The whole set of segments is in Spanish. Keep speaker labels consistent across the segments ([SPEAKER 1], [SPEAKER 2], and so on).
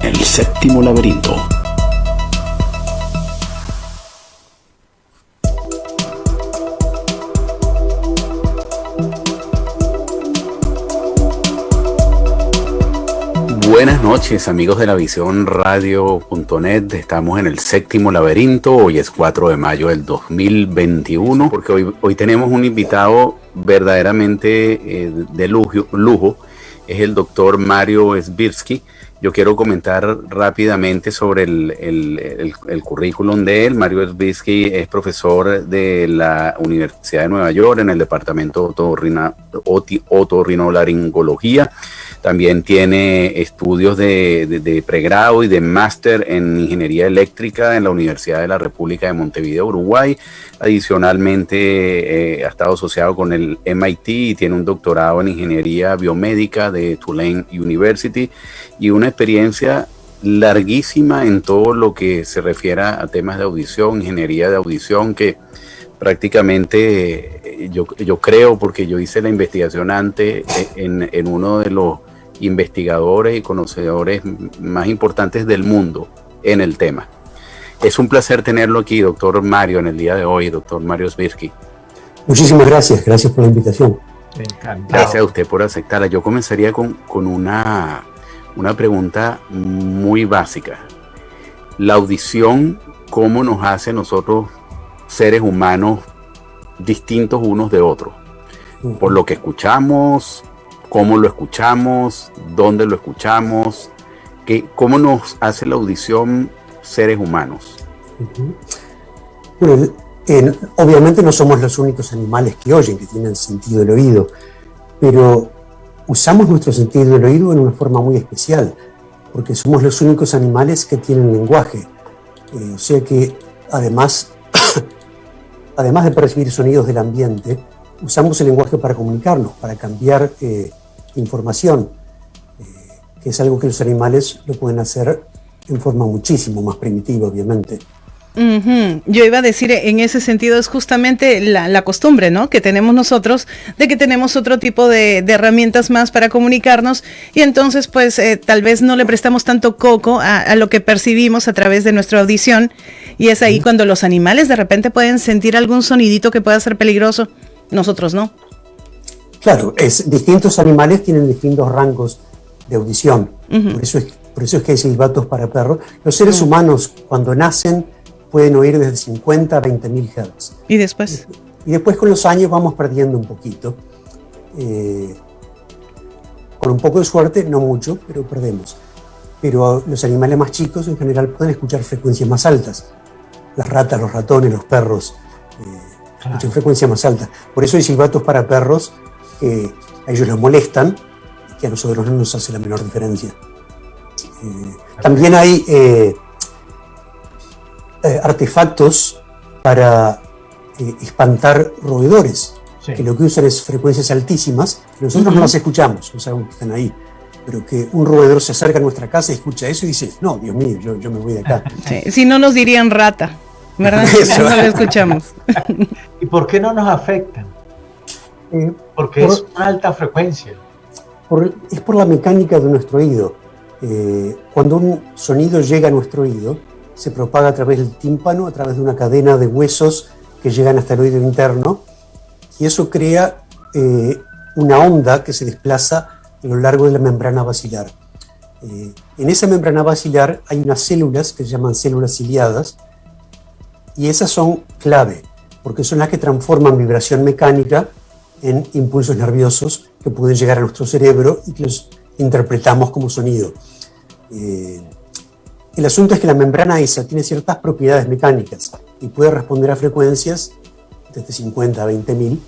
[SPEAKER 1] El séptimo laberinto. Buenas noches, amigos de la Visión Radio.net. Estamos en el séptimo laberinto. Hoy es 4 de mayo del 2021, porque hoy tenemos un invitado verdaderamente de lujo. Es el doctor Mario Sbirsky. Yo quiero comentar rápidamente sobre el currículum de él. Mario Sbirsky es profesor de la Universidad de Nueva York en el departamento de otorrinolaringología. También tiene estudios de pregrado y de máster en ingeniería eléctrica en la Universidad de la República de Montevideo, Uruguay. Adicionalmente ha estado asociado con el MIT y tiene un doctorado en ingeniería biomédica de Tulane University y una experiencia larguísima en todo lo que se refiere a temas de audición, ingeniería de audición, que prácticamente yo creo, porque yo hice la investigación antes en uno de los investigadores y conocedores más importantes del mundo en el tema. Es un placer tenerlo aquí, doctor Mario, en el día de hoy, doctor Mario Sbirsky.
[SPEAKER 2] Muchísimas gracias por la invitación.
[SPEAKER 3] Encantado.
[SPEAKER 1] Gracias a usted por aceptarla. Yo comenzaría con una pregunta muy básica. La audición, ¿cómo nos hace nosotros, seres humanos, distintos unos de otros? Por lo que escuchamos, cómo lo escuchamos, dónde lo escuchamos, cómo nos hace la audición seres humanos.
[SPEAKER 2] Bueno, obviamente no somos los únicos animales que oyen, que tienen sentido del oído, pero usamos nuestro sentido del oído en una forma muy especial, porque somos los únicos animales que tienen lenguaje. O sea que además de percibir sonidos del ambiente, usamos el lenguaje para comunicarnos, para cambiar información, que es algo que los animales lo pueden hacer en forma muchísimo más primitiva, obviamente.
[SPEAKER 4] Yo iba a decir, en ese sentido es justamente la costumbre, ¿no?, que tenemos nosotros, de que tenemos otro tipo de herramientas más para comunicarnos, y entonces pues tal vez no le prestamos tanto coco a lo que percibimos a través de nuestra audición, y es ahí cuando los animales de repente pueden sentir algún sonidito que pueda ser peligroso, nosotros no.
[SPEAKER 2] Claro, distintos animales tienen distintos rangos de audición, por eso es que hay silbatos para perros. Los seres humanos, cuando nacen, pueden oír desde 50 a 20.000 Hz.
[SPEAKER 4] ¿Y después?
[SPEAKER 2] Y después con los años vamos perdiendo un poquito. Con un poco de suerte, no mucho, pero perdemos. Pero los animales más chicos en general pueden escuchar frecuencias más altas. Las ratas, los ratones, los perros escuchan frecuencias más altas. Por eso hay silbatos para perros que a ellos les molestan y que a nosotros no nos hace la menor diferencia. También hay artefactos para espantar roedores, que lo que usan es frecuencias altísimas, que nosotros no las escuchamos, no sabemos que están ahí, pero que un roedor se acerca a nuestra casa y escucha eso y dice, no, Dios mío, yo me voy de acá.
[SPEAKER 4] Sí, si no nos dirían rata, ¿verdad?
[SPEAKER 2] Eso.
[SPEAKER 4] No lo escuchamos.
[SPEAKER 3] ¿Y por qué no nos afectan? Porque es una alta frecuencia.
[SPEAKER 2] Es por la mecánica de nuestro oído. Cuando un sonido llega a nuestro oído, se propaga a través del tímpano, a través de una cadena de huesos que llegan hasta el oído interno, y eso crea una onda que se desplaza a lo largo de la membrana basilar. En esa membrana basilar hay unas células que se llaman células ciliadas, y esas son clave, porque son las que transforman vibración mecánica en impulsos nerviosos que pueden llegar a nuestro cerebro y que los interpretamos como sonido. El asunto es que la membrana esa tiene ciertas propiedades mecánicas y puede responder a frecuencias desde 50 a 20.000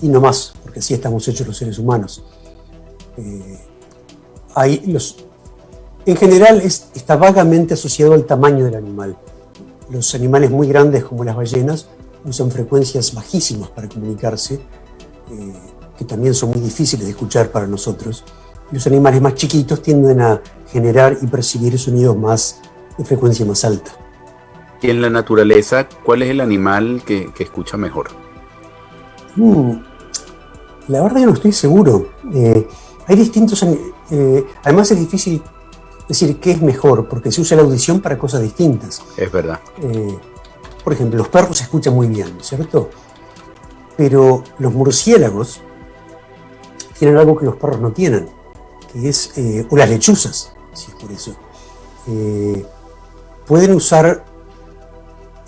[SPEAKER 2] y no más, porque así estamos hechos los seres humanos. En general está vagamente asociado al tamaño del animal. Los animales muy grandes como las ballenas usan frecuencias bajísimas para comunicarse, que también son muy difíciles de escuchar para nosotros. Los animales más chiquitos tienden a generar y percibir sonidos de frecuencia más alta.
[SPEAKER 1] Y en la naturaleza, ¿cuál es el animal que escucha mejor?
[SPEAKER 2] La verdad yo no estoy seguro. Hay distintos... además es difícil Es decir, ¿qué es mejor? Porque se usa la audición para cosas distintas.
[SPEAKER 1] Es verdad.
[SPEAKER 2] Por ejemplo, los perros se escuchan muy bien, ¿cierto? Pero los murciélagos tienen algo que los perros no tienen, que es, o las lechuzas, si es por eso. Pueden usar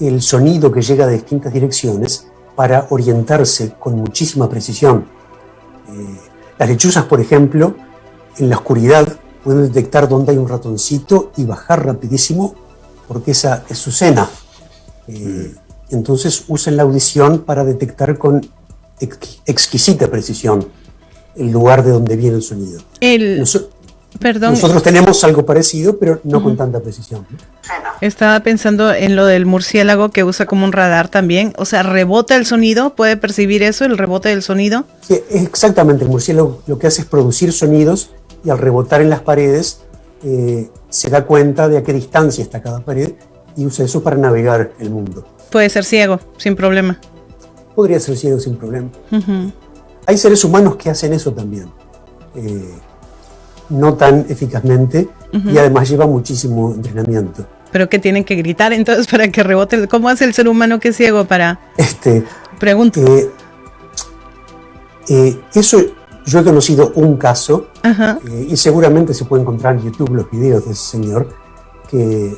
[SPEAKER 2] el sonido que llega de distintas direcciones para orientarse con muchísima precisión. Las lechuzas, por ejemplo, en la oscuridad pueden detectar dónde hay un ratoncito y bajar rapidísimo porque esa es su cena. Entonces usan la audición para detectar con exquisita precisión el lugar de donde viene el sonido. Nosotros tenemos algo parecido, pero no con tanta precisión, ¿no?
[SPEAKER 4] Estaba pensando en lo del murciélago que usa como un radar también. O sea, rebota el sonido, ¿puede percibir eso, el rebote del sonido?
[SPEAKER 2] Sí, exactamente. El murciélago lo que hace es producir sonidos y al rebotar en las paredes se da cuenta de a qué distancia está cada pared y usa eso para navegar el mundo.
[SPEAKER 4] Puede ser ciego, sin problema.
[SPEAKER 2] Podría ser ciego sin problema. Hay seres humanos que hacen eso también. No tan eficazmente y además lleva muchísimo entrenamiento.
[SPEAKER 4] ¿Pero qué tienen que gritar entonces para que rebote? ¿Cómo hace el ser humano que es ciego para...? Pregunto.
[SPEAKER 2] Eso, yo he conocido un caso y seguramente se puede encontrar en YouTube los videos de ese señor que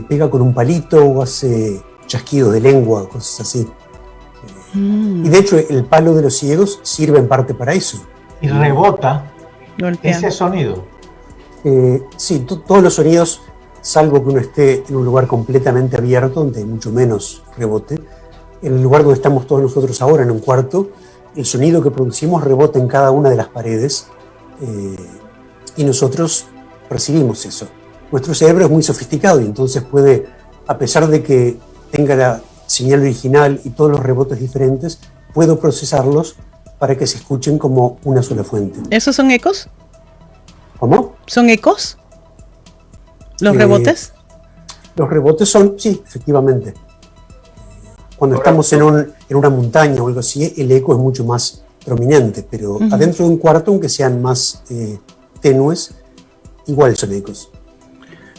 [SPEAKER 2] pega con un palito o hace chasquidos de lengua, cosas así. Y de hecho el palo de los ciegos sirve en parte para eso.
[SPEAKER 3] Y rebota
[SPEAKER 4] Golpea.
[SPEAKER 3] ese sonido.
[SPEAKER 2] Sí, todos los sonidos, salvo que uno esté en un lugar completamente abierto, donde hay mucho menos rebote. En el lugar donde estamos todos nosotros ahora, en un cuarto, el sonido que producimos rebota en cada una de las paredes y nosotros percibimos eso. Nuestro cerebro es muy sofisticado y entonces puede, a pesar de que tenga la señal original y todos los rebotes diferentes, puedo procesarlos para que se escuchen como una sola fuente.
[SPEAKER 4] ¿Esos son ecos?
[SPEAKER 2] ¿Cómo?
[SPEAKER 4] ¿Son ecos? ¿Los rebotes?
[SPEAKER 2] Los rebotes son, sí, efectivamente. Cuando estamos en una montaña o algo así, el eco es mucho más prominente, pero adentro de un cuarto, aunque sean más tenues, igual son ecos.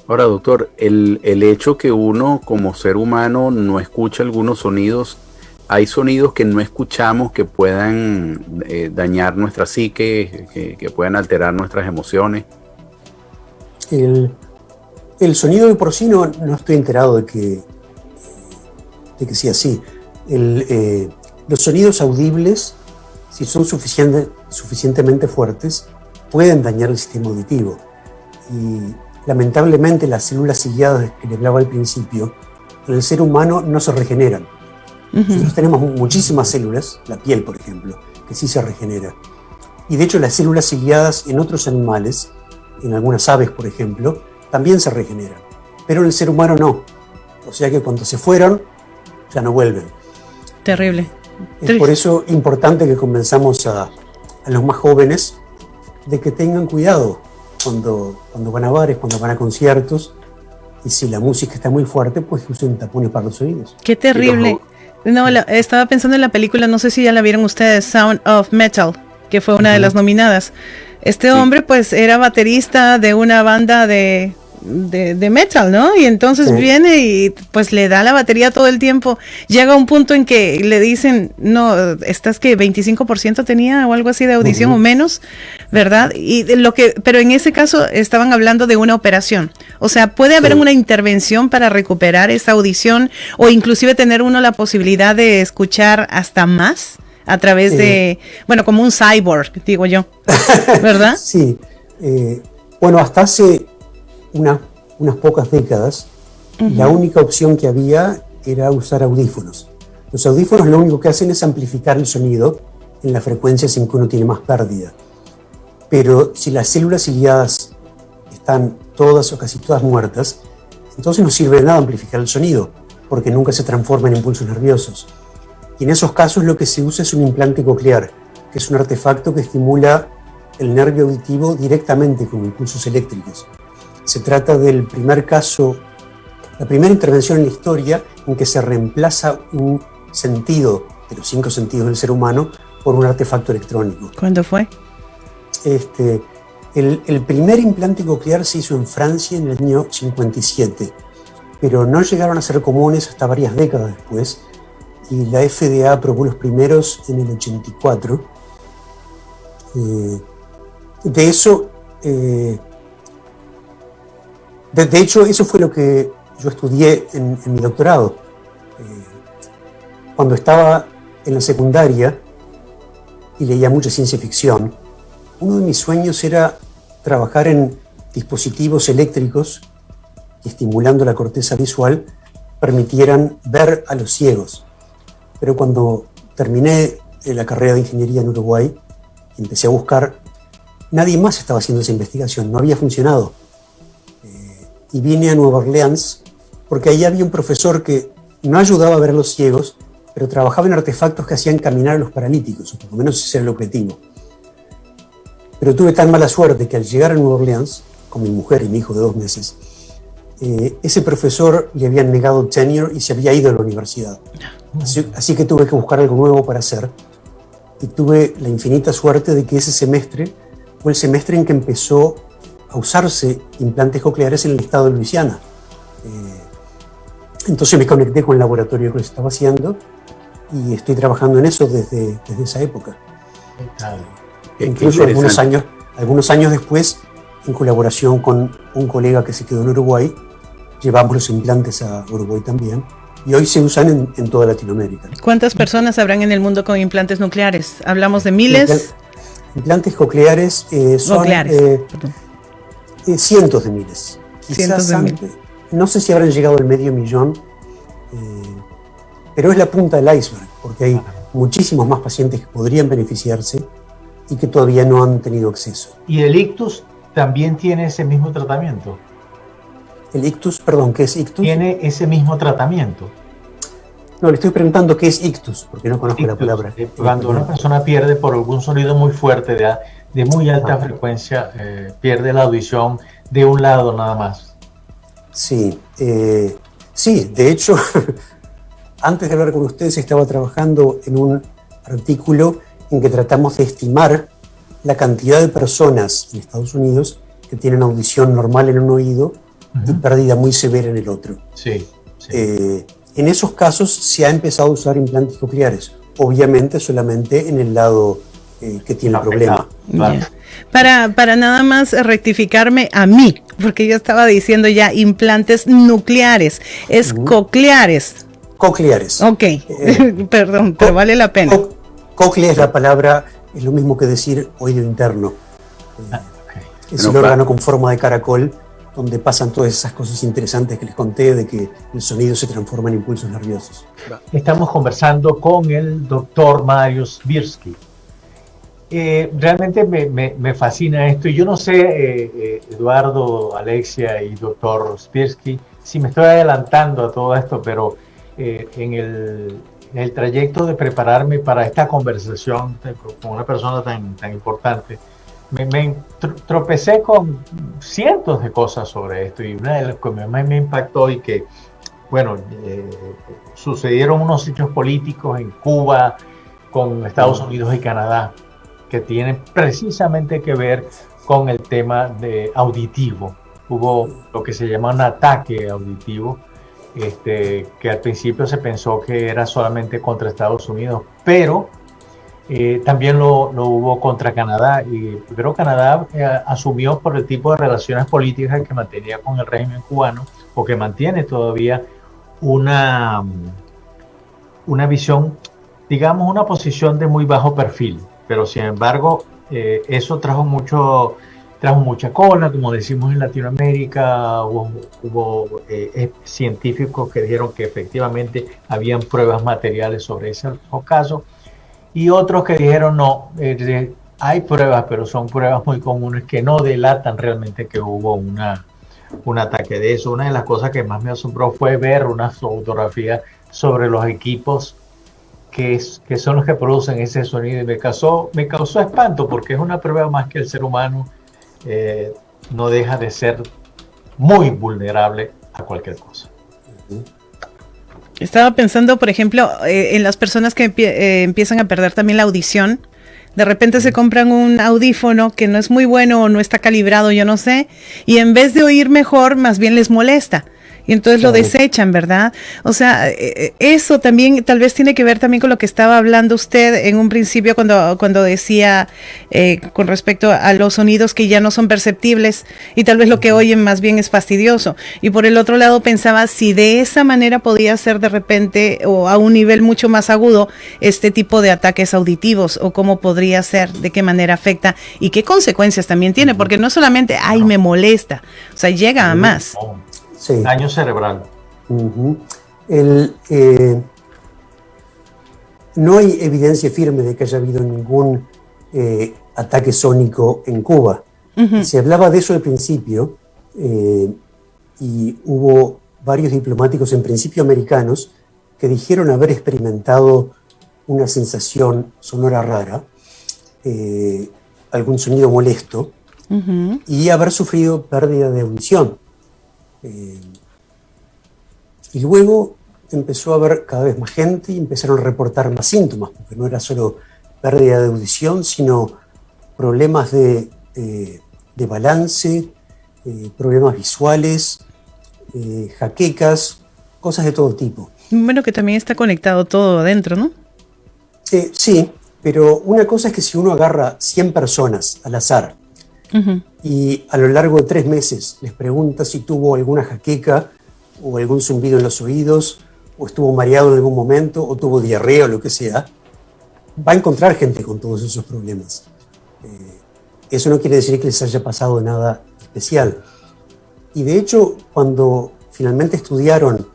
[SPEAKER 1] Ahora, doctor, el hecho que uno como ser humano no escucha algunos sonidos, hay sonidos que no escuchamos que puedan dañar nuestra psique, que puedan alterar nuestras emociones.
[SPEAKER 2] El sonido de por sí no estoy enterado de que sea así. Los sonidos audibles, si son suficientemente fuertes, pueden dañar el sistema auditivo. Y lamentablemente las células ciliadas que le hablaba al principio, en el ser humano no se regeneran. Nosotros tenemos muchísimas células, la piel por ejemplo, que sí se regenera. Y de hecho las células ciliadas en otros animales, en algunas aves por ejemplo, también se regeneran. Pero en el ser humano no. O sea que cuando se fueron, ya no vuelven.
[SPEAKER 4] Terrible.
[SPEAKER 2] Es por eso importante que convenzamos a los más jóvenes de que tengan cuidado cuando van a bares, cuando van a conciertos, y si la música está muy fuerte, pues usen tapones para los oídos.
[SPEAKER 4] Qué terrible. No, estaba pensando en la película, no sé si ya la vieron ustedes, Sound of Metal, que fue una de las nominadas. Este hombre pues era baterista de una banda de metal, ¿no? Y entonces viene y pues le da la batería todo el tiempo. Llega un punto en que le dicen, no, estás que 25% tenía o algo así de audición o menos, ¿verdad? Y pero en ese caso estaban hablando de una operación. O sea, puede haber una intervención para recuperar esa audición o inclusive tener uno la posibilidad de escuchar hasta más a través de, bueno, como un cyborg, digo yo, ¿verdad?
[SPEAKER 2] Sí. Bueno, hasta hace unas pocas décadas, la única opción que había era usar audífonos. Los audífonos lo único que hacen es amplificar el sonido en la frecuencia sin que uno tiene más pérdida. Pero si las células ciliadas están todas o casi todas muertas, entonces no sirve de nada amplificar el sonido, porque nunca se transforma en impulsos nerviosos. Y en esos casos lo que se usa es un implante coclear, que es un artefacto que estimula el nervio auditivo directamente con impulsos eléctricos. Se trata del primer caso, la primera intervención en la historia en que se reemplaza un sentido de los 5 sentidos del ser humano por un artefacto electrónico.
[SPEAKER 4] ¿Cuándo fue?
[SPEAKER 2] El primer implante coclear se hizo en Francia en el año 57, pero no llegaron a ser comunes hasta varias décadas después, y la FDA aprobó los primeros en el 84. De hecho, eso fue lo que yo estudié en mi doctorado. Cuando estaba en la secundaria y leía mucha ciencia ficción, uno de mis sueños era trabajar en dispositivos eléctricos que, estimulando la corteza visual, permitieran ver a los ciegos. Pero cuando terminé la carrera de ingeniería en Uruguay y empecé a buscar, nadie más estaba haciendo esa investigación, no había funcionado. Y vine a Nueva Orleans porque ahí había un profesor que no ayudaba a ver a los ciegos, pero trabajaba en artefactos que hacían caminar a los paralíticos, o por lo menos ese era el objetivo. Pero tuve tan mala suerte que al llegar a Nueva Orleans, con mi mujer y mi hijo de 2 meses, ese profesor le habían negado tenure y se había ido a la universidad. Así que tuve que buscar algo nuevo para hacer, y tuve la infinita suerte de que ese semestre fue el semestre en que empezó a usarse implantes cocleares en el estado de Luisiana. Entonces me conecté con el laboratorio que lo estaba haciendo y estoy trabajando en eso desde esa época. Incluso algunos años después, en colaboración con un colega que se quedó en Uruguay, llevamos los implantes a Uruguay también, y hoy se usan en toda Latinoamérica.
[SPEAKER 4] ¿Cuántas personas habrán en el mundo con implantes nucleares? ¿Hablamos de miles?
[SPEAKER 2] Implantes cocleares son cientos de miles. Quizás antes, no sé si habrán llegado al 500.000, pero es la punta del iceberg, porque hay muchísimos más pacientes que podrían beneficiarse y que todavía no han tenido acceso.
[SPEAKER 3] ¿Y el ictus también tiene ese mismo tratamiento?
[SPEAKER 2] El ictus, perdón, ¿qué es ictus?
[SPEAKER 3] ¿Tiene ese mismo tratamiento?
[SPEAKER 2] No, le estoy preguntando qué es ictus, porque no conozco la palabra.
[SPEAKER 3] Cuando una persona pierde por algún sonido muy fuerte, de muy alta frecuencia, pierde la audición de un lado nada más.
[SPEAKER 2] Sí, de hecho, antes de hablar con ustedes estaba trabajando en un artículo en que tratamos de estimar la cantidad de personas en Estados Unidos que tienen audición normal en un oído y pérdida muy severa en el otro.
[SPEAKER 3] Sí.
[SPEAKER 2] En esos casos se ha empezado a usar implantes cocleares, obviamente solamente en el lado que tiene el problema.
[SPEAKER 4] Yeah. Para nada más rectificarme a mí, porque yo estaba diciendo ya implantes nucleares, es cocleares.
[SPEAKER 2] Cocleares.
[SPEAKER 4] Ok, perdón, pero vale la pena.
[SPEAKER 2] Cóclea es la palabra, es lo mismo que decir oído interno. Es el órgano con forma de caracol donde pasan todas esas cosas interesantes que les conté de que el sonido se transforma en impulsos nerviosos.
[SPEAKER 3] Estamos conversando con el doctor Mario Sbirsky. Realmente me fascina esto, y yo no sé, Eduardo, Alexia y doctor Sbirsky, si me estoy adelantando a todo esto, pero en el trayecto de prepararme para esta conversación con una persona tan importante, me tropecé con cientos de cosas sobre esto, y una de las que más me impactó y que, bueno, sucedieron unos hechos políticos en Cuba, con Estados Unidos y Canadá, que tienen precisamente que ver con el tema de auditivo. Hubo lo que se llama un ataque auditivo, que al principio se pensó que era solamente contra Estados Unidos, pero también lo hubo contra Canadá, pero Canadá asumió por el tipo de relaciones políticas que mantenía con el régimen cubano, o que mantiene todavía una visión, digamos, una posición de muy bajo perfil, pero sin embargo eso trajo mucha cola, como decimos en Latinoamérica. Hubo científicos que dijeron que efectivamente habían pruebas materiales sobre esos casos, y otros que dijeron no, hay pruebas, pero son pruebas muy comunes que no delatan realmente que hubo un ataque de eso. Una de las cosas que más me asombró fue ver una fotografía sobre los equipos que son los que producen ese sonido, y me causó espanto, porque es una prueba más que el ser humano no deja de ser muy vulnerable a cualquier cosa.
[SPEAKER 4] Estaba pensando, por ejemplo, en las personas que empiezan a perder también la audición De repente se compran un audífono que no es muy bueno o no está calibrado, yo no sé, y en vez de oír mejor, más bien les molesta. Y entonces lo desechan, ¿verdad? O sea, eso también tal vez tiene que ver también con lo que estaba hablando usted en un principio cuando decía con respecto a los sonidos que ya no son perceptibles y tal vez lo que oyen más bien es fastidioso. Y por el otro lado pensaba si de esa manera podía ser de repente o a un nivel mucho más agudo este tipo de ataques auditivos o cómo podría ser, de qué manera afecta y qué consecuencias también tiene, porque no solamente, ay, me molesta, o sea, llega a más.
[SPEAKER 2] Sí.
[SPEAKER 3] Daño cerebral.
[SPEAKER 2] No hay evidencia firme de que haya habido ningún ataque sónico en Cuba. Se hablaba de eso al principio y hubo varios diplomáticos, en principio americanos, que dijeron haber experimentado una sensación sonora rara, algún sonido molesto, y haber sufrido pérdida de audición. Y luego empezó a haber cada vez más gente y empezaron a reportar más síntomas, porque no era solo pérdida de audición, sino problemas de balance, problemas visuales, jaquecas, cosas de todo tipo.
[SPEAKER 4] Bueno, que también está conectado todo adentro, ¿no?
[SPEAKER 2] Sí, pero una cosa es que si uno agarra 100 personas al azar y a lo largo de 3 meses les pregunta si tuvo alguna jaqueca o algún zumbido en los oídos, o estuvo mareado en algún momento, o tuvo diarrea o lo que sea, va a encontrar gente con todos esos problemas. Eso no quiere decir que les haya pasado nada especial. Y de hecho, cuando finalmente estudiaron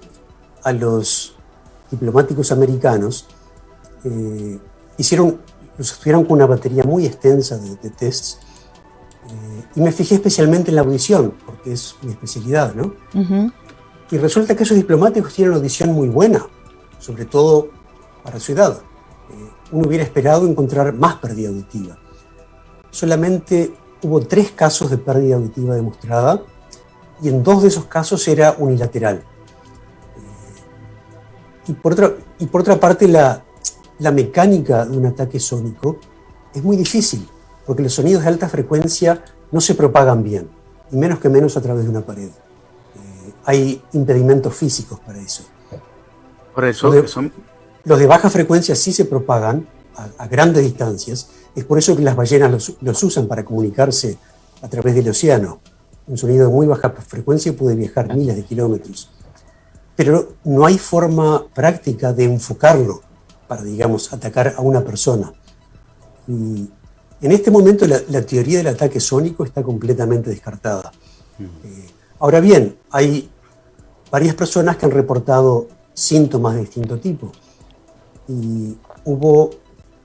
[SPEAKER 2] a los diplomáticos americanos, los estudiaron con una batería muy extensa de tests, y me fijé especialmente en la audición, porque es mi especialidad, ¿no? Y resulta que esos diplomáticos tienen una audición muy buena, sobre todo para su edad. Uno hubiera esperado encontrar más pérdida auditiva. Solamente hubo 3 casos de pérdida auditiva demostrada, y en 2 de esos casos era unilateral. Y por otra parte, la mecánica de un ataque sónico es muy difícil, porque los sonidos de alta frecuencia no se propagan bien, y menos que menos a través de una pared. Hay impedimentos físicos para eso.
[SPEAKER 1] Por eso,
[SPEAKER 2] los de baja frecuencia sí se propagan a grandes distancias. Es por eso que las ballenas los usan para comunicarse a través del océano. Un sonido de muy baja frecuencia puede viajar miles de kilómetros. Pero no hay forma práctica de enfocarlo para, digamos, atacar a una persona. Y en este momento la teoría del ataque sónico está completamente descartada. Ahora bien, hay varias personas que han reportado síntomas de distinto tipo. Y hubo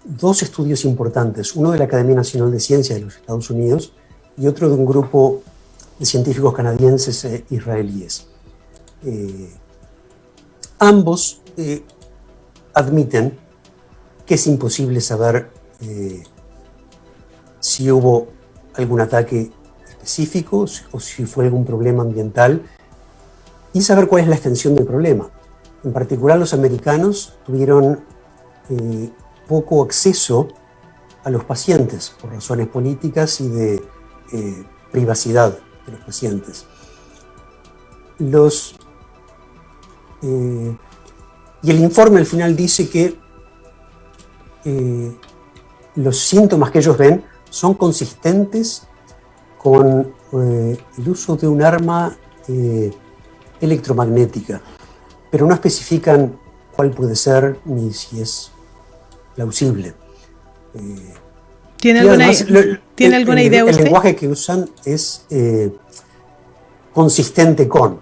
[SPEAKER 2] 2 estudios importantes, uno de la Academia Nacional de Ciencias de los Estados Unidos y otro de un grupo de científicos canadienses e israelíes. Ambos admiten que es imposible saber si hubo algún ataque específico o si fue algún problema ambiental y saber cuál es la extensión del problema. En particular, los americanos tuvieron poco acceso a los pacientes por razones políticas y de privacidad de los pacientes. Y el informe al final dice que los síntomas que ellos ven son consistentes con el uso de un arma electromagnética, pero no especifican cuál puede ser ni si es plausible.
[SPEAKER 4] ¿Tiene alguna idea usted?
[SPEAKER 2] El lenguaje que usan es consistente con.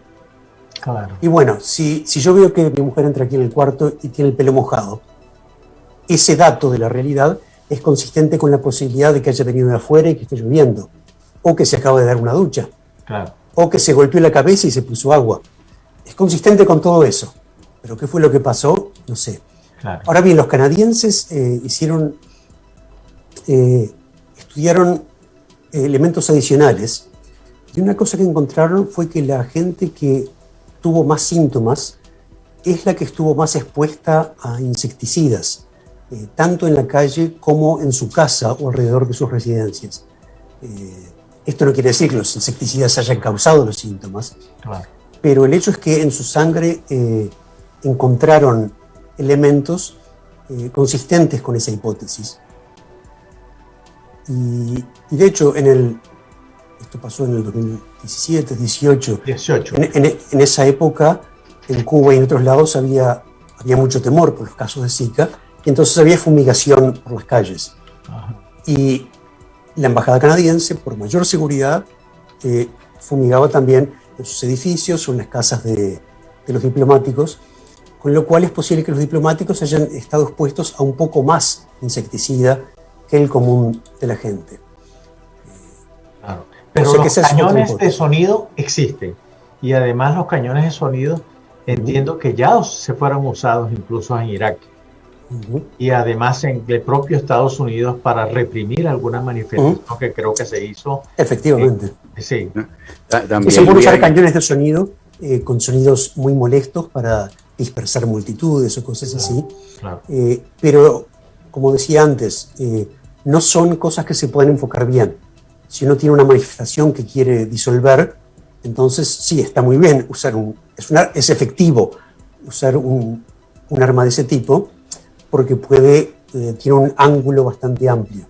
[SPEAKER 3] Claro.
[SPEAKER 2] Y bueno, si yo veo que mi mujer entra aquí en el cuarto y tiene el pelo mojado, ese dato de la realidad es consistente con la posibilidad de que haya venido de afuera y que esté lloviendo, o que se acaba de dar una ducha,
[SPEAKER 3] Claro.
[SPEAKER 2] o que se golpeó la cabeza y se puso agua. Es consistente con todo eso. Pero ¿qué fue lo que pasó? No sé.
[SPEAKER 3] Claro.
[SPEAKER 2] Ahora bien, los canadienses estudiaron elementos adicionales, y una cosa que encontraron fue que la gente que tuvo más síntomas es la que estuvo más expuesta a insecticidas, tanto en la calle como en su casa o alrededor de sus residencias. Esto no quiere decir que los insecticidas hayan causado los síntomas,
[SPEAKER 3] Claro.
[SPEAKER 2] pero el hecho es que en su sangre encontraron elementos consistentes con esa hipótesis. Y de hecho, esto pasó en el 2017, 18.
[SPEAKER 3] 18.
[SPEAKER 2] En esa época, en Cuba y en otros lados había mucho temor por los casos de Zika, y entonces había fumigación por las calles.
[SPEAKER 3] Ajá.
[SPEAKER 2] Y la embajada canadiense, por mayor seguridad, fumigaba también en sus edificios o en las casas de los diplomáticos, con lo cual es posible que los diplomáticos hayan estado expuestos a un poco más insecticida que el común de la gente.
[SPEAKER 3] Claro. Pero
[SPEAKER 2] O sea que
[SPEAKER 3] los
[SPEAKER 2] esa es otra
[SPEAKER 3] cañones de
[SPEAKER 2] hipótesis.
[SPEAKER 3] sonido existen. Y además los cañones de sonido entiendo que ya se fueron usados incluso en Irak. Y además en el propio Estados Unidos para reprimir alguna manifestación que creo que se hizo.
[SPEAKER 2] Efectivamente.
[SPEAKER 3] Sí.
[SPEAKER 2] Y se pueden usar cañones de sonido con sonidos muy molestos para dispersar multitudes o cosas así.
[SPEAKER 3] Claro.
[SPEAKER 2] Pero, como decía antes, no son cosas que se pueden enfocar bien. Si uno tiene una manifestación que quiere disolver, entonces sí, está muy bien usar es efectivo usar un arma de ese tipo, porque tiene un ángulo bastante amplio.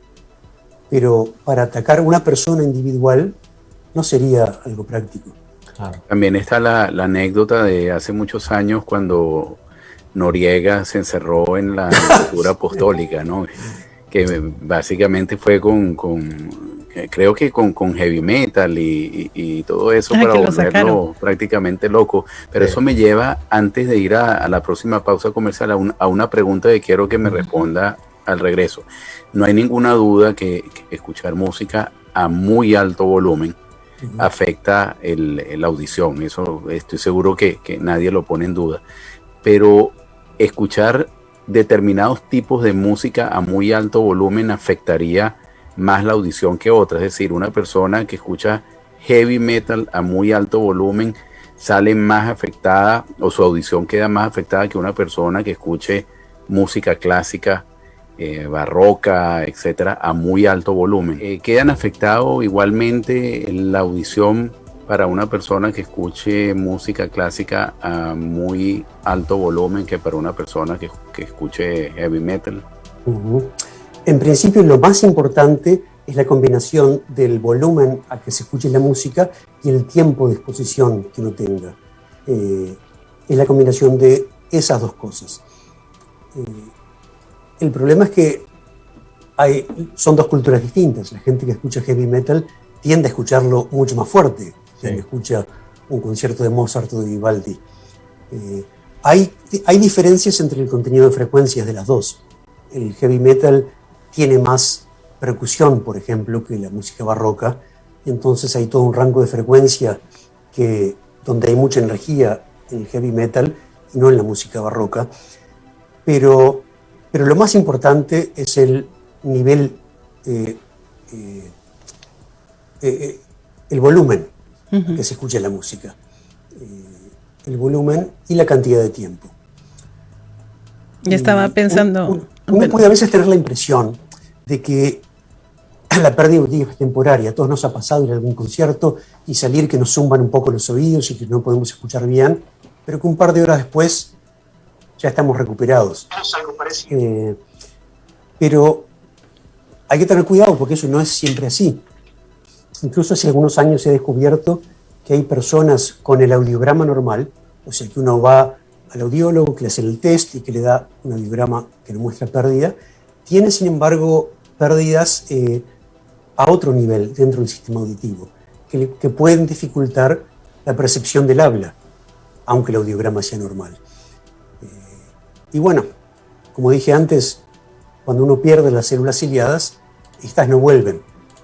[SPEAKER 2] Pero para atacar a una persona individual no sería algo práctico.
[SPEAKER 3] Claro.
[SPEAKER 1] También está la anécdota de hace muchos años cuando Noriega se encerró en la cultura apostólica, ¿no? Que básicamente fue creo que con heavy metal y todo eso para volverlo prácticamente loco. Pero eso me lleva, antes de ir a la próxima pausa comercial, a una pregunta que quiero que me responda al regreso. No hay ninguna duda que escuchar música a muy alto volumen afecta la audición. Eso estoy seguro que nadie lo pone en duda. Pero escuchar determinados tipos de música a muy alto volumen afectaría más la audición que otras. Es decir, una persona que escucha heavy metal a muy alto volumen sale más afectada, o su audición queda más afectada que una persona que escuche música clásica, barroca, etcétera, a muy alto volumen. ¿Quedan afectados igualmente la audición para una persona que escuche música clásica a muy alto volumen que para una persona que escuche heavy metal?
[SPEAKER 2] En principio, lo más importante es la combinación del volumen a que se escuche la música y el tiempo de exposición que uno tenga. Es la combinación de esas dos cosas. El problema es que son dos culturas distintas. La gente que escucha heavy metal tiende a escucharlo mucho más fuerte que escucha un concierto de Mozart o de Vivaldi. Hay diferencias entre el contenido de frecuencias de las dos. El heavy metal tiene más percusión, por ejemplo, que la música barroca. Entonces hay todo un rango de frecuencia donde hay mucha energía en el heavy metal y no en la música barroca. Pero lo más importante es el nivel, el volumen que se escucha la música. El volumen y la cantidad de tiempo.
[SPEAKER 4] Ya estaba pensando...
[SPEAKER 2] Uno puede a veces tener la impresión de que la pérdida auditiva es temporaria. A todos nos ha pasado ir a algún concierto y salir que nos zumban un poco los oídos y que no podemos escuchar bien, pero que un par de horas después ya estamos recuperados.
[SPEAKER 5] Es algo parecido.
[SPEAKER 2] Pero hay que tener cuidado porque eso no es siempre así. Incluso hace algunos años se ha descubierto que hay personas con el audiograma normal, o sea que uno va al audiólogo que le hace el test y que le da un audiograma que no muestra pérdida, tiene sin embargo pérdidas a otro nivel dentro del sistema auditivo, que pueden dificultar la percepción del habla, aunque el audiograma sea normal. Y bueno, como dije antes, cuando uno pierde las células ciliadas, estas no vuelven.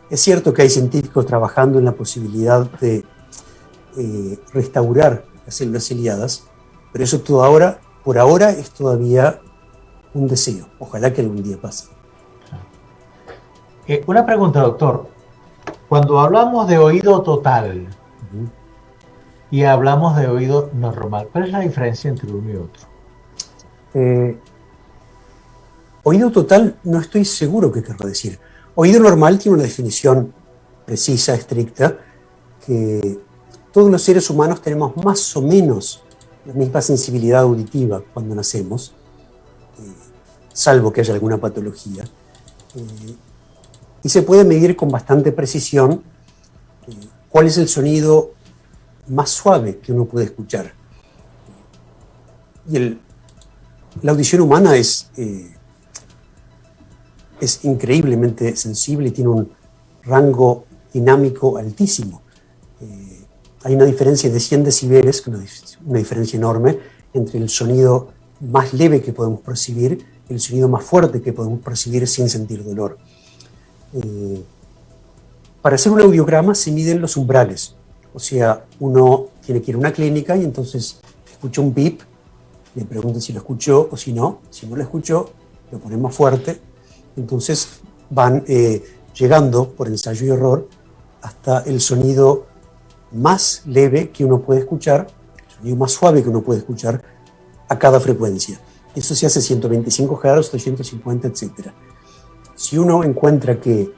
[SPEAKER 2] Es cierto que hay científicos trabajando en la posibilidad de restaurar las células ciliadas, pero eso por ahora es todavía un deseo. Ojalá que algún día pase.
[SPEAKER 3] Una pregunta, doctor. Cuando hablamos de oído total y hablamos de oído normal, ¿cuál es la diferencia entre uno y otro?
[SPEAKER 2] Oído total no estoy seguro qué querrá decir. Oído normal tiene una definición precisa, estricta, que todos los seres humanos tenemos más o menos la misma sensibilidad auditiva cuando nacemos, salvo que haya alguna patología, y se puede medir con bastante precisión cuál es el sonido más suave que uno puede escuchar. Y la audición humana es increíblemente sensible y tiene un rango dinámico altísimo. Hay una diferencia de 100 decibeles, que es una diferencia enorme, entre el sonido más leve que podemos percibir y el sonido más fuerte que podemos percibir sin sentir dolor. Para hacer un audiograma se miden los umbrales, o sea, uno tiene que ir a una clínica y entonces escucha un bip, le preguntan si lo escuchó o si no lo escuchó, lo ponen más fuerte, entonces van llegando por ensayo y error hasta el sonido más leve que uno puede escuchar, el sonido más suave que uno puede escuchar a cada frecuencia. Eso se hace 125 Hz, 250, etc. Si uno encuentra que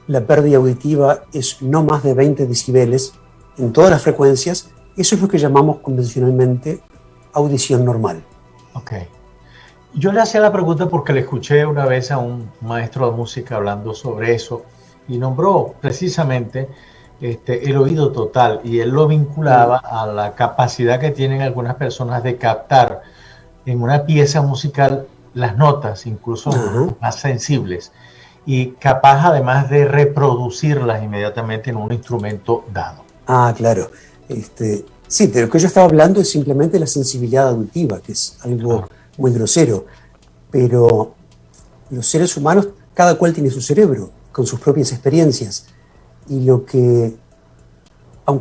[SPEAKER 2] la pérdida auditiva es no más de 20 decibeles en todas las frecuencias, eso es lo que llamamos convencionalmente audición normal.
[SPEAKER 3] Ok. Yo le hacía la pregunta porque le escuché una vez a un maestro de música hablando sobre eso y nombró precisamente el oído total, y él lo vinculaba a la capacidad que tienen algunas personas de captar en una pieza musical las notas, incluso más sensibles, y capaz además de reproducirlas inmediatamente en un instrumento dado.
[SPEAKER 2] Ah, claro. Sí, de lo que yo estaba hablando es simplemente la sensibilidad auditiva, que es algo muy grosero, pero los seres humanos, cada cual tiene su cerebro, con sus propias experiencias, y aunque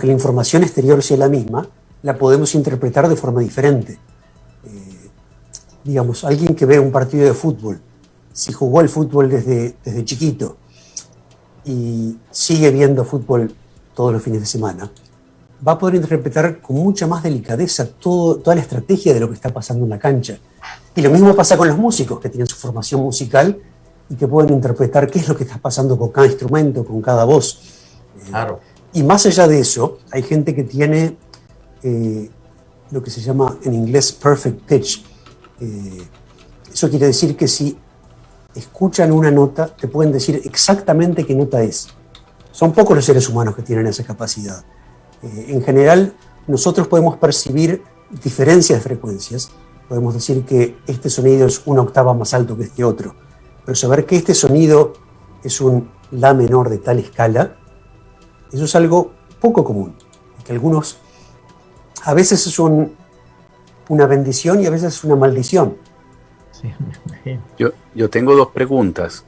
[SPEAKER 2] la información exterior sea la misma, la podemos interpretar de forma diferente. Digamos, alguien que ve un partido de fútbol, si jugó al fútbol desde chiquito y sigue viendo fútbol todos los fines de semana, va a poder interpretar con mucha más delicadeza toda la estrategia de lo que está pasando en la cancha. Y lo mismo pasa con los músicos, que tienen su formación musical y que pueden interpretar qué es lo que está pasando con cada instrumento, con cada voz.
[SPEAKER 3] Claro.
[SPEAKER 2] Y más allá de eso, hay gente que tiene lo que se llama en inglés perfect pitch. Eso quiere decir que si escuchan una nota, te pueden decir exactamente qué nota es. Son pocos los seres humanos que tienen esa capacidad. En general, nosotros podemos percibir diferencias de frecuencias. Podemos decir que este sonido es una octava más alto que este otro. Pero saber que este sonido es un la menor de tal escala, eso es algo poco común. Que algunos, a veces es una bendición y a veces es una maldición.
[SPEAKER 3] Sí,
[SPEAKER 1] yo tengo dos preguntas.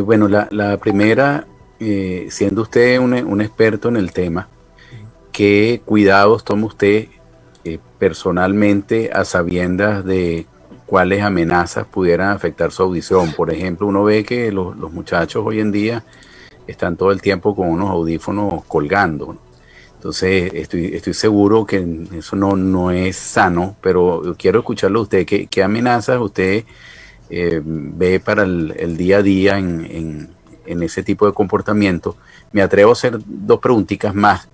[SPEAKER 1] Bueno, la primera, siendo usted un experto en el tema, ¿qué cuidados toma usted personalmente a sabiendas de cuáles amenazas pudieran afectar su audición? Por ejemplo, uno ve que los muchachos hoy en día están todo el tiempo con unos audífonos colgando, ¿no? Entonces estoy seguro que eso no es sano, pero quiero escucharlo a usted. ¿Qué amenazas usted ve para el día a día en ese tipo de comportamiento? Me atrevo a hacer dos preguntitas más.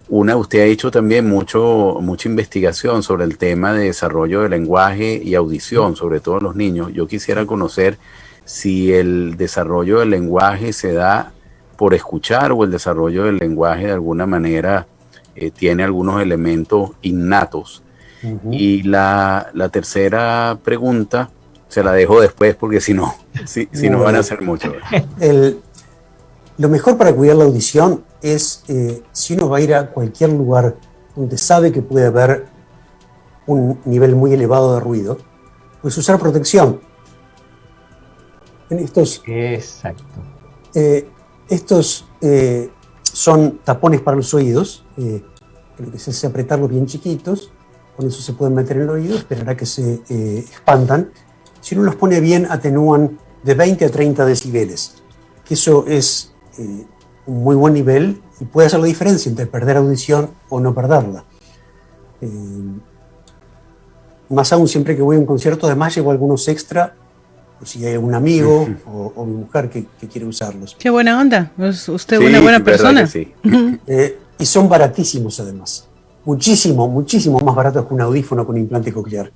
[SPEAKER 1] Una, usted ha hecho también mucha investigación sobre el tema de desarrollo de lenguaje y audición, sobre todo en los niños. Yo quisiera conocer si el desarrollo del lenguaje se da por escuchar o el desarrollo del lenguaje de alguna manera tiene algunos elementos innatos. Y la tercera pregunta se la dejo después porque si no van a ser mucho.
[SPEAKER 2] Lo mejor para cuidar la audición es, si uno va a ir a cualquier lugar donde sabe que puede haber un nivel muy elevado de ruido, pues usar protección.
[SPEAKER 3] Exacto.
[SPEAKER 2] Estos son tapones para los oídos, lo que se hace apretarlos bien chiquitos, con eso se pueden meter en el oído, esperar a que se expandan. Si uno los pone bien, atenúan de 20 a 30 decibeles, que eso es un muy buen nivel y puede hacer la diferencia entre perder audición o no perderla. Más aún, siempre que voy a un concierto, además llevo algunos extra, por si hay un amigo o mi mujer que quiere usarlos.
[SPEAKER 4] Qué buena onda, es usted
[SPEAKER 1] Sí,
[SPEAKER 4] una buena
[SPEAKER 1] verdad
[SPEAKER 4] persona.
[SPEAKER 1] que sí.
[SPEAKER 2] Y son baratísimos además. Muchísimo, muchísimo más baratos que un audífono con implante coclear.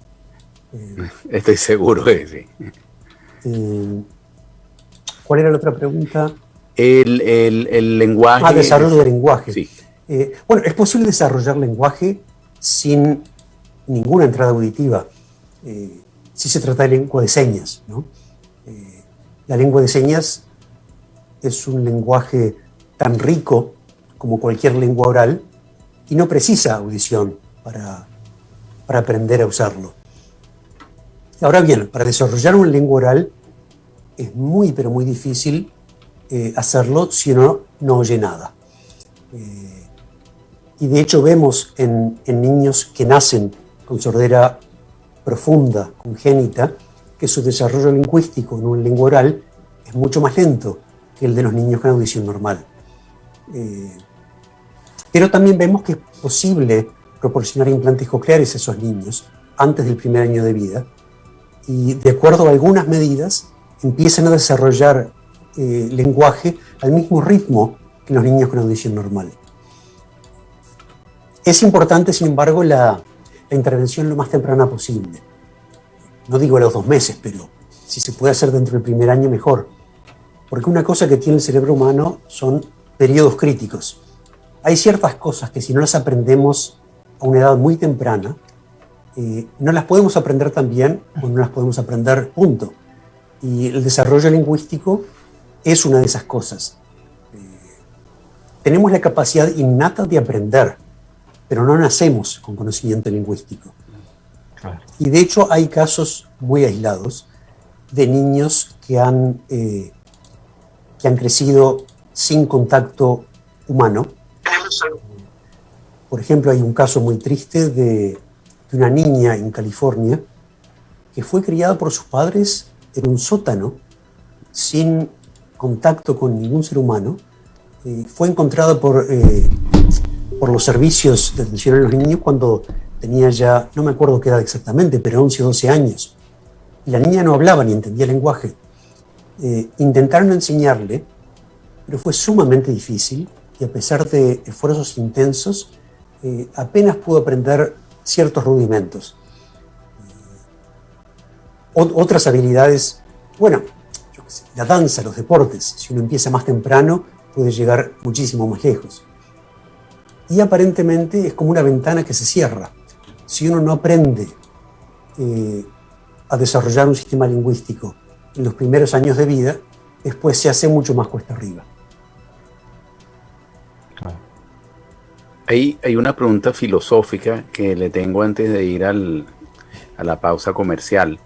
[SPEAKER 1] Estoy seguro que sí.
[SPEAKER 2] ¿Cuál era la otra pregunta?
[SPEAKER 1] El lenguaje.
[SPEAKER 2] Desarrollo de lenguaje.
[SPEAKER 1] Sí.
[SPEAKER 2] Bueno, es posible desarrollar lenguaje sin ninguna entrada auditiva, si se trata de lengua de señas, ¿no? La lengua de señas es un lenguaje tan rico como cualquier lengua oral y no precisa audición para aprender a usarlo. Ahora bien, para desarrollar una lengua oral es muy, pero muy difícil hacerlo si uno no oye nada. Y de hecho vemos en niños que nacen con sordera profunda, congénita, que su desarrollo lingüístico en una lengua oral es mucho más lento que el de los niños con audición normal. Pero también vemos que es posible proporcionar implantes cocleares a esos niños antes del primer año de vida y de acuerdo a algunas medidas empiezan a desarrollar lenguaje al mismo ritmo que los niños con audición normal. Es importante, sin embargo, la intervención lo más temprana posible. No digo a los 2 meses, pero si se puede hacer dentro del primer año, mejor. Porque una cosa que tiene el cerebro humano son periodos críticos. Hay ciertas cosas que si no las aprendemos a una edad muy temprana, no las podemos aprender tan bien o no las podemos aprender, punto. Y el desarrollo lingüístico es una de esas cosas. Tenemos la capacidad innata de aprender, pero no nacemos con conocimiento lingüístico.
[SPEAKER 3] Claro.
[SPEAKER 2] Y de hecho hay casos muy aislados de niños que han crecido sin contacto humano. Por ejemplo, hay un caso muy triste de una niña en California que fue criada por sus padres en un sótano sin contacto con ningún ser humano. Fue encontrada por los servicios de atención a los niños cuando tenía ya, no me acuerdo qué edad exactamente, pero 11 o 12 años. Y la niña no hablaba ni entendía el lenguaje. Intentaron enseñarle, pero fue sumamente difícil y a pesar de esfuerzos intensos, apenas pudo aprender ciertos rudimentos. Otras habilidades, bueno, yo qué sé, la danza, los deportes, si uno empieza más temprano, puede llegar muchísimo más lejos. Y aparentemente es como una ventana que se cierra. Si uno no aprende a desarrollar un sistema lingüístico en los primeros años de vida, después se hace mucho más cuesta arriba.
[SPEAKER 1] Hay una pregunta filosófica que le tengo antes de ir a la pausa comercial.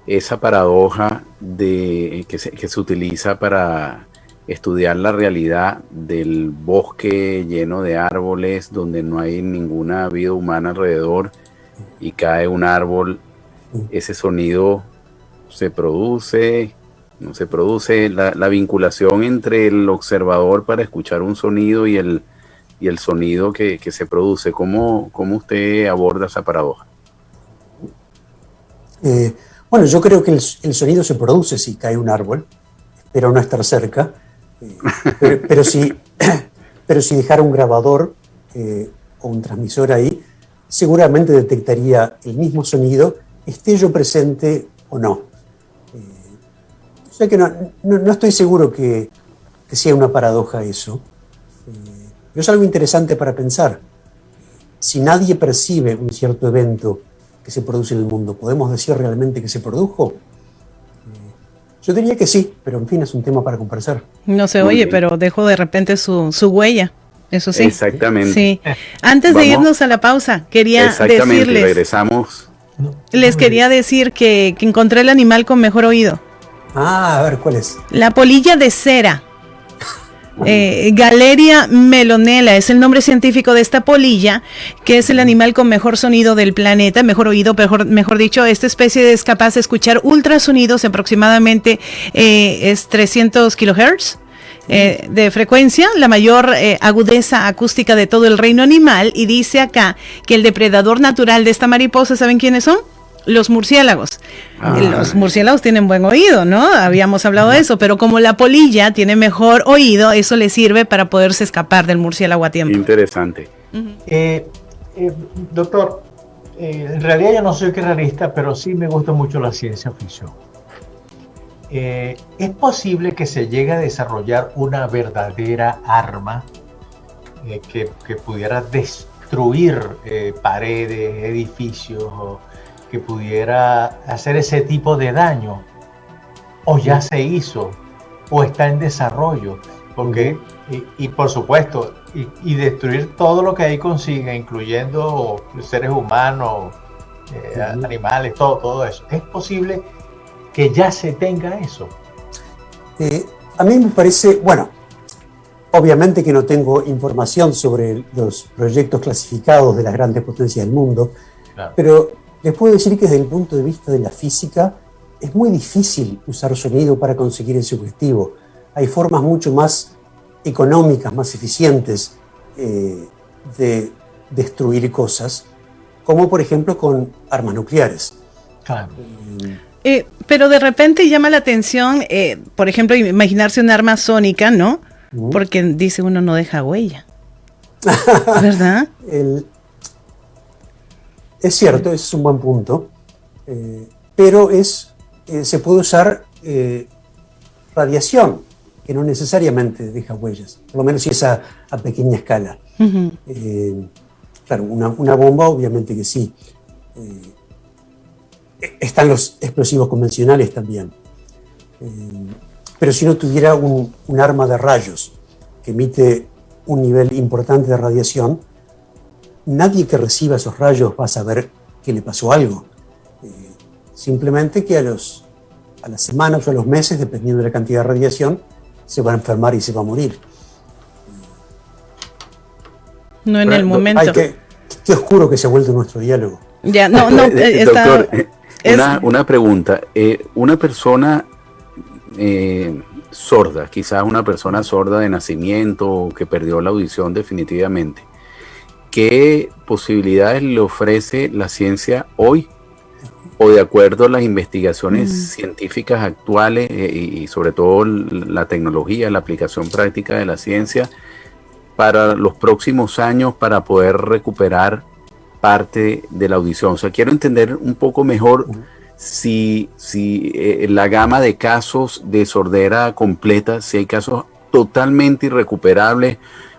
[SPEAKER 1] Esa paradoja que se utiliza para estudiar la realidad del bosque lleno de árboles donde no hay ninguna vida humana alrededor y cae un árbol, ese sonido se produce, no se produce, la vinculación entre el observador para escuchar un sonido y el sonido que se produce. ¿Cómo usted aborda esa paradoja?
[SPEAKER 2] Bueno, yo creo que el sonido se produce si cae un árbol, espero no estar cerca, pero si dejara un grabador o un transmisor ahí, seguramente detectaría el mismo sonido, esté yo presente o no. O sea que no estoy seguro que sea una paradoja eso. Pero es algo interesante para pensar. Si nadie percibe un cierto evento que se produce en el mundo, ¿podemos decir realmente que se produjo? Yo diría que sí, pero en fin, es un tema para conversar.
[SPEAKER 4] No se oye, pero dejó de repente su huella, eso sí.
[SPEAKER 1] Exactamente.
[SPEAKER 4] Sí. Antes de irnos a la pausa, quería decirles...
[SPEAKER 1] regresamos.
[SPEAKER 4] Les quería decir que encontré el animal con mejor oído.
[SPEAKER 2] Ah, a ver, ¿cuál es?
[SPEAKER 4] La polilla de cera. Galeria melonella es el nombre científico de esta polilla, que es el animal con mejor sonido del planeta, mejor oído, mejor dicho. Esta especie es capaz de escuchar ultrasonidos, aproximadamente es 300 kilohertz. de frecuencia, la mayor agudeza acústica de todo el reino animal, y dice acá que el depredador natural de esta mariposa, ¿saben quiénes son? Los murciélagos. Los murciélagos tienen buen oído, ¿no? Habíamos hablado de eso, pero como la polilla tiene mejor oído, eso le sirve para poderse escapar del murciélago a tiempo.
[SPEAKER 1] Interesante.
[SPEAKER 3] Doctor, en realidad yo no soy realista, pero sí me gusta mucho la ciencia ficción. ¿Es posible que se llegue a desarrollar una verdadera arma que pudiera destruir paredes, edificios, o que pudiera hacer ese tipo de daño? ¿O ya se hizo? ¿O está en desarrollo? Porque, y por supuesto, y destruir todo lo que ahí consiga, incluyendo seres humanos, animales, todo eso. ¿Es posible que ya se tenga eso?
[SPEAKER 2] A mí me parece, bueno, obviamente que no tengo información sobre los proyectos clasificados de las grandes potencias del mundo, claro, pero les puedo decir que desde el punto de vista de la física es muy difícil usar sonido para conseguir ese objetivo. Hay formas mucho más económicas, más eficientes de destruir cosas, como por ejemplo con armas nucleares.
[SPEAKER 3] Claro.
[SPEAKER 4] Pero de repente llama la atención, por ejemplo, imaginarse un arma sónica, ¿no? Porque dice uno no deja huella. ¿Verdad?
[SPEAKER 2] Es cierto, ese es un buen punto, pero se puede usar radiación, que no necesariamente deja huellas, por lo menos si es a pequeña escala. Claro, una bomba obviamente que sí. Están los explosivos convencionales también. Pero si no tuviera un arma de rayos que emite un nivel importante de radiación, nadie que reciba esos rayos va a saber que le pasó algo. Simplemente que a las semanas o a los meses, dependiendo de la cantidad de radiación, se va a enfermar y se va a morir.
[SPEAKER 4] No en el momento.
[SPEAKER 2] Ay, qué oscuro que se ha vuelto nuestro diálogo.
[SPEAKER 4] Ya, no,
[SPEAKER 1] doctor, una pregunta. Una persona sorda, quizás una persona sorda de nacimiento o que perdió la audición definitivamente, ¿qué posibilidades le ofrece la ciencia hoy, o de acuerdo a las investigaciones científicas actuales y sobre todo la tecnología, la aplicación práctica de la ciencia para los próximos años para poder recuperar parte de la audición? O sea, quiero entender un poco mejor si la gama de casos de sordera completa, si hay casos totalmente irrecuperables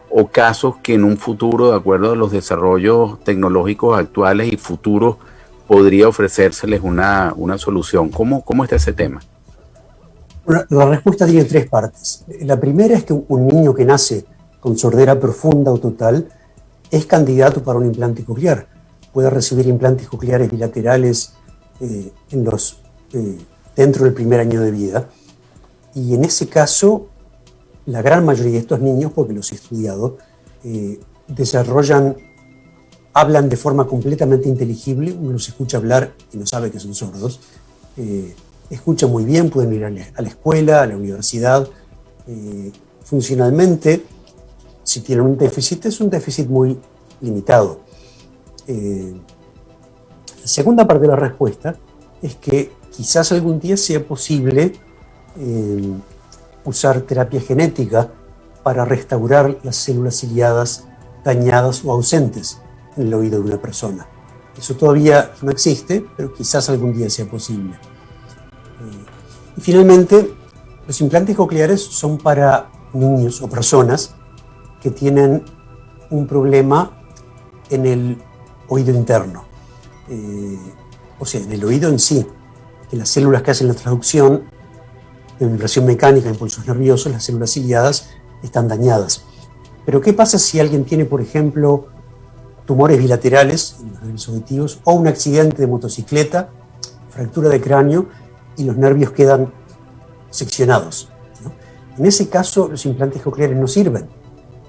[SPEAKER 1] o casos que en un futuro, de acuerdo a los desarrollos tecnológicos actuales y futuros, podría ofrecérseles una solución. ¿Cómo está ese tema?
[SPEAKER 2] Bueno, la respuesta tiene tres partes. La primera es que un niño que nace con sordera profunda o total es candidato para un implante coclear. Puede recibir implantes cocleares bilaterales dentro del primer año de vida. Y en ese caso, la gran mayoría de estos niños, porque los he estudiado, hablan de forma completamente inteligible. Uno los escucha hablar y no sabe que son sordos. Escuchan muy bien, pueden ir a la escuela, a la universidad. Funcionalmente, si tienen un déficit, es un déficit muy limitado. La segunda parte de la respuesta es que quizás algún día sea posible usar terapia genética para restaurar las células ciliadas dañadas o ausentes en el oído de una persona. Eso todavía no existe, pero quizás algún día sea posible. Y finalmente, los implantes cocleares son para niños o personas que tienen un problema en el oído interno, o sea, en el oído en sí, que las células que hacen la traducción de vibración mecánica a impulsos nerviosos, las células ciliadas, están dañadas. Pero ¿qué pasa si alguien tiene, por ejemplo, tumores bilaterales en los nervios auditivos o un accidente de motocicleta, fractura de cráneo y los nervios quedan seccionados, ¿no? En ese caso, los implantes cocleares no sirven,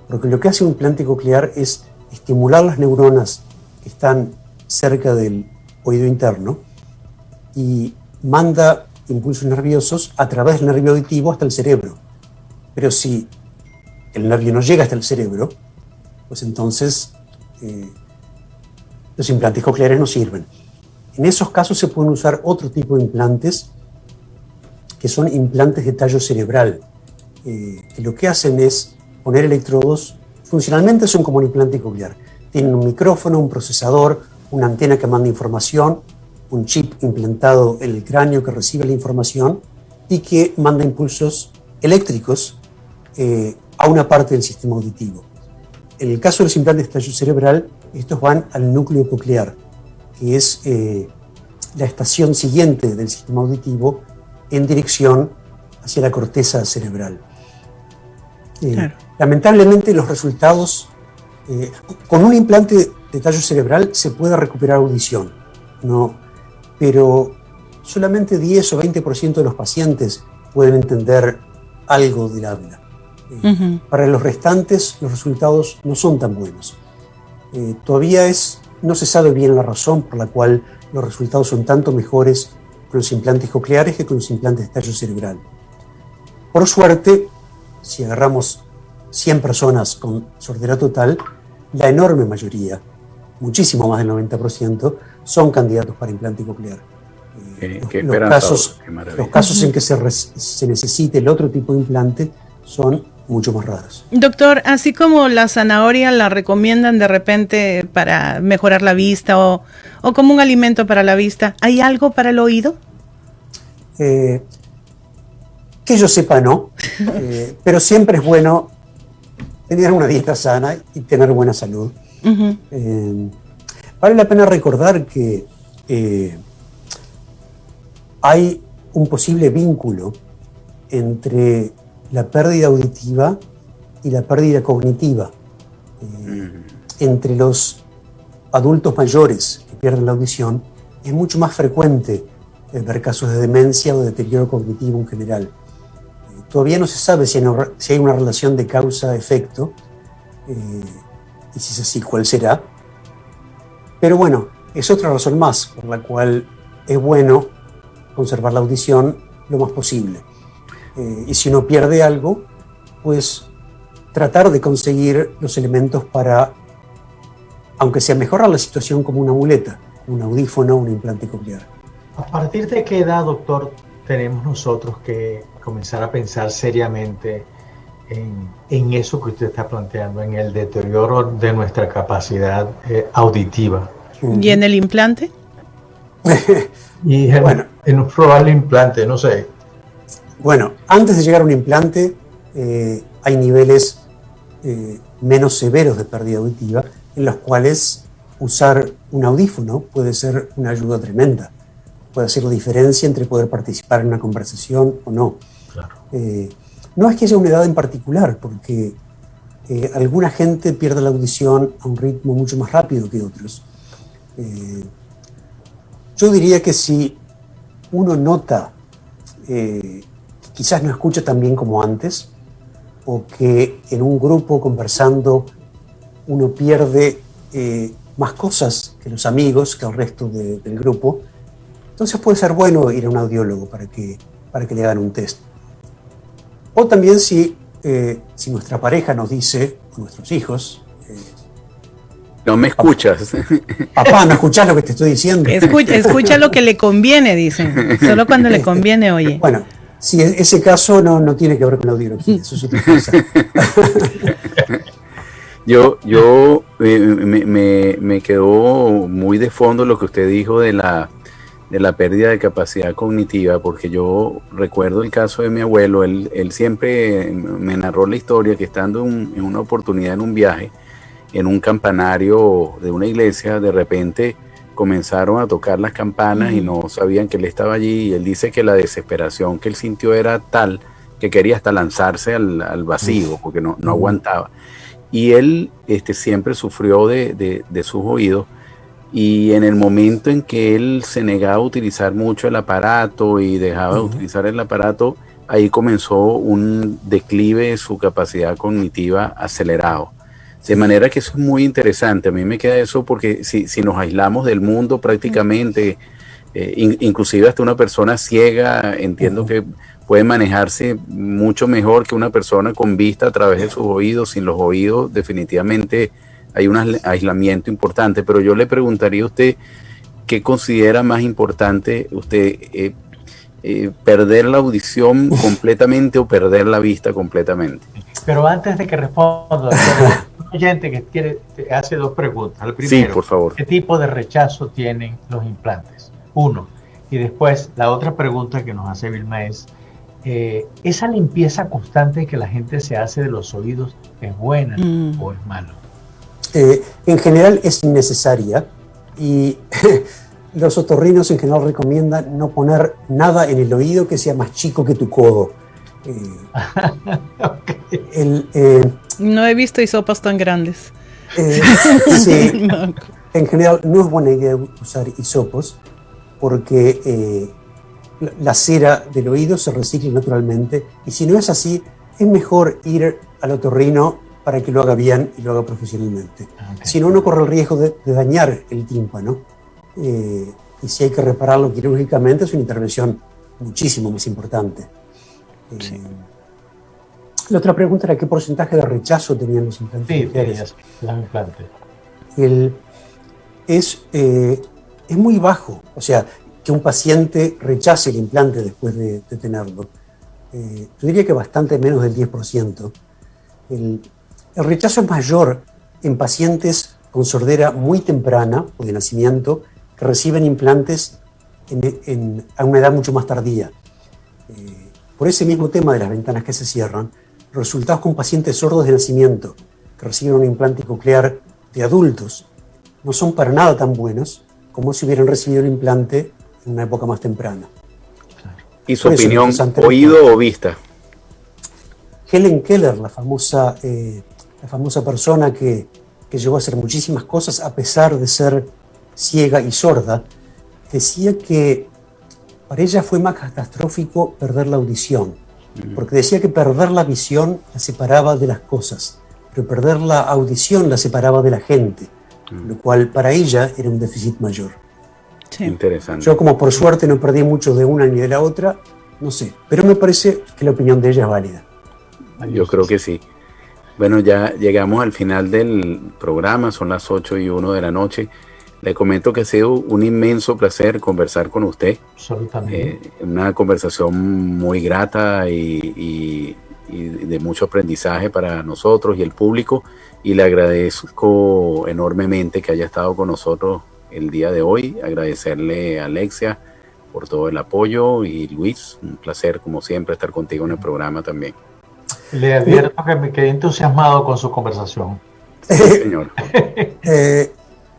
[SPEAKER 2] porque lo que hace un implante coclear es estimular las neuronas que están cerca del oído interno y manda impulsos nerviosos a través del nervio auditivo hasta el cerebro. Pero si el nervio no llega hasta el cerebro, pues entonces los implantes cocleares no sirven. En esos casos se pueden usar otro tipo de implantes, que son implantes de tallo cerebral, que lo que hacen es poner electrodos. Funcionalmente son como un implante coclear. Tienen un micrófono, un procesador, una antena que manda información, un chip implantado en el cráneo que recibe la información y que manda impulsos eléctricos a una parte del sistema auditivo. En el caso de los implantes de tallo cerebral, estos van al núcleo coclear, que es la estación siguiente del sistema auditivo en dirección hacia la corteza cerebral. Claro. Lamentablemente los resultados, con un implante de tallo cerebral se puede recuperar audición, ¿no? Pero solamente 10 o 20% de los pacientes pueden entender algo del habla. Para los restantes los resultados no son tan buenos. Todavía no se sabe bien la razón por la cual los resultados son tanto mejores con los implantes cocleares que con los implantes de tallo cerebral. Por suerte, si agarramos 100 personas con sordera total, la enorme mayoría, muchísimo más del 90%, son candidatos para implante coclear. Los casos en que se necesite el otro tipo de implante son mucho más raros.
[SPEAKER 4] Doctor, así como la zanahoria la recomiendan de repente para mejorar la vista o como un alimento para la vista, ¿hay algo para el oído?
[SPEAKER 2] Que yo sepa no, pero siempre es bueno tener una dieta sana y tener buena salud. Vale la pena recordar que hay un posible vínculo entre la pérdida auditiva y la pérdida cognitiva. Entre los adultos mayores que pierden la audición es mucho más frecuente ver casos de demencia o de deterioro cognitivo en general. Todavía no se sabe si hay una relación de causa-efecto, y si es así, ¿cuál será? Pero bueno, es otra razón más por la cual es bueno conservar la audición lo más posible. Y si uno pierde algo, pues tratar de conseguir los elementos para, aunque sea mejorar la situación, como una muleta, un audífono, un implante coclear.
[SPEAKER 3] ¿A partir de qué edad, doctor, tenemos nosotros que comenzar a pensar seriamente en eso que usted está planteando, en el deterioro de nuestra capacidad auditiva?
[SPEAKER 4] ¿Y en el implante?
[SPEAKER 3] Y en un probable implante, no sé.
[SPEAKER 2] Bueno, antes de llegar a un implante hay niveles menos severos de pérdida auditiva en los cuales usar un audífono puede ser una ayuda tremenda. Puede hacer la diferencia entre poder participar en una conversación o no.
[SPEAKER 3] Claro.
[SPEAKER 2] No es que haya una edad en particular, porque alguna gente pierde la audición a un ritmo mucho más rápido que otros. Yo diría que si uno nota que quizás no escucha tan bien como antes, o que en un grupo conversando uno pierde más cosas que los amigos, que el resto del grupo, entonces puede ser bueno ir a un audiólogo para que le hagan un test. O también si nuestra pareja nos dice, o nuestros hijos,
[SPEAKER 1] no me escuchas.
[SPEAKER 2] Papá, ¿no escuchás lo que te estoy diciendo?
[SPEAKER 4] Escucha lo que le conviene, dicen. Solo cuando le conviene, oye.
[SPEAKER 2] Bueno, si ese caso no tiene que ver con la audiología, eso es otra cosa.
[SPEAKER 1] Me quedó muy de fondo lo que usted dijo de la pérdida de capacidad cognitiva, porque yo recuerdo el caso de mi abuelo. Él siempre me narró la historia que estando en una oportunidad en un viaje, en un campanario de una iglesia, de repente comenzaron a tocar las campanas y no sabían que él estaba allí, y él dice que la desesperación que él sintió era tal que quería hasta lanzarse al vacío porque no aguantaba. Y él siempre sufrió de sus oídos, y en el momento en que él se negaba a utilizar mucho el aparato y dejaba de utilizar el aparato, ahí comenzó un declive de su capacidad cognitiva acelerado. De manera que eso es muy interesante. A mí me queda eso porque si nos aislamos del mundo prácticamente, inclusive hasta una persona ciega, entiendo que puede manejarse mucho mejor que una persona con vista a través de sus oídos. Sin los oídos definitivamente hay un aislamiento importante, pero yo le preguntaría a usted qué considera más importante usted, perder la audición completamente o perder la vista completamente.
[SPEAKER 3] Pero antes de que responda, un oyente que hace dos preguntas. El primero,
[SPEAKER 1] sí, por favor.
[SPEAKER 3] ¿Qué tipo de rechazo tienen los implantes? Uno. Y después, la otra pregunta que nos hace Vilma es, ¿esa limpieza constante que la gente se hace de los oídos es buena o es mala?
[SPEAKER 2] En general es innecesaria y los otorrinos en general recomiendan no poner nada en el oído que sea más chico que tu codo.
[SPEAKER 3] Okay.
[SPEAKER 4] No he visto hisopas tan grandes.
[SPEAKER 2] Sí, en general no es buena idea usar hisopos porque la cera del oído se recicla naturalmente, y si no es así, es mejor ir al otorrino para que lo haga bien y lo haga profesionalmente. Okay. Si no, uno corre el riesgo de dañar el tímpano, y si hay que repararlo quirúrgicamente es una intervención muchísimo más importante. Sí. La otra pregunta era qué porcentaje de rechazo tenían los implantes.
[SPEAKER 3] Sí, los implantes.
[SPEAKER 2] Es muy bajo, o sea, que un paciente rechace el implante después de tenerlo. Yo diría que bastante menos del 10%. El rechazo es mayor en pacientes con sordera muy temprana o de nacimiento que reciben implantes a una edad mucho más tardía. Por ese mismo tema de las ventanas que se cierran, los resultados con pacientes sordos de nacimiento que reciben un implante coclear de adultos no son para nada tan buenos como si hubieran recibido el implante en una época más temprana.
[SPEAKER 1] ¿Y su opinión, oído o vista?
[SPEAKER 2] Helen Keller, la famosa persona que llegó a hacer muchísimas cosas a pesar de ser ciega y sorda, decía que para ella fue más catastrófico perder la audición, porque decía que perder la visión la separaba de las cosas, pero perder la audición la separaba de la gente, lo cual para ella era un déficit mayor.
[SPEAKER 1] Sí. Interesante.
[SPEAKER 2] Yo, como por suerte no perdí mucho de una ni de la otra, no sé, pero me parece que la opinión de ella es válida.
[SPEAKER 1] Yo creo que sí. Bueno, ya llegamos al final del programa, son las 8:01 de la noche. Le comento que ha sido un inmenso placer conversar con usted.
[SPEAKER 3] Absolutamente.
[SPEAKER 1] Una conversación muy grata y de mucho aprendizaje para nosotros y el público. Y le agradezco enormemente que haya estado con nosotros el día de hoy. Agradecerle a Alexia por todo el apoyo y Luis, un placer como siempre estar contigo en el programa también.
[SPEAKER 3] Le advierto que me quedé entusiasmado con su conversación.
[SPEAKER 1] Sí, señor.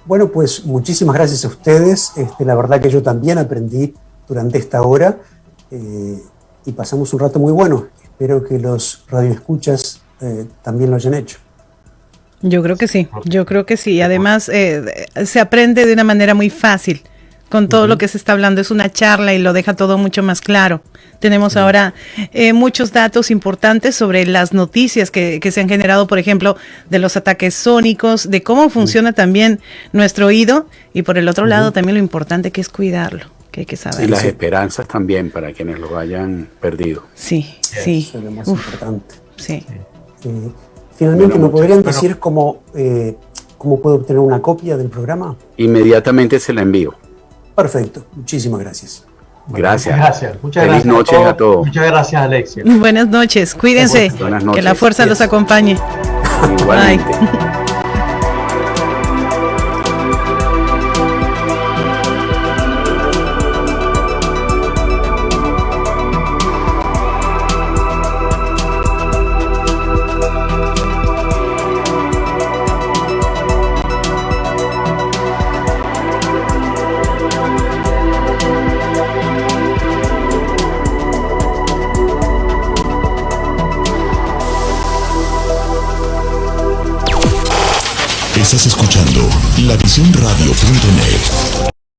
[SPEAKER 2] Bueno, pues muchísimas gracias a ustedes. La verdad que yo también aprendí durante esta hora y pasamos un rato muy bueno. Espero que los radioescuchas también lo hayan hecho.
[SPEAKER 4] Yo creo que sí. Además, se aprende de una manera muy fácil. Con todo lo que se está hablando, es una charla y lo deja todo mucho más claro. Tenemos ahora muchos datos importantes sobre las noticias que se han generado, por ejemplo, de los ataques sónicos, de cómo funciona también nuestro oído, y por el otro lado también lo importante que es cuidarlo, que hay que saber.
[SPEAKER 1] Y las esperanzas también para quienes lo hayan perdido.
[SPEAKER 4] Sí.
[SPEAKER 2] Eso es lo más importante.
[SPEAKER 4] Sí.
[SPEAKER 2] Finalmente, ¿me podrían decir cómo puedo obtener una copia del programa?
[SPEAKER 1] Inmediatamente se la envío.
[SPEAKER 2] Perfecto, muchísimas gracias.
[SPEAKER 1] Gracias.
[SPEAKER 3] Muchas
[SPEAKER 1] Feliz
[SPEAKER 3] gracias
[SPEAKER 1] noche a todos.
[SPEAKER 3] Muchas gracias, Alexia.
[SPEAKER 4] Buenas noches, cuídense.
[SPEAKER 1] Buenas noches.
[SPEAKER 4] Que la fuerza los acompañe.
[SPEAKER 1] Igualmente.
[SPEAKER 4] Bye.
[SPEAKER 5] Estás escuchando LaVisionRadio.net.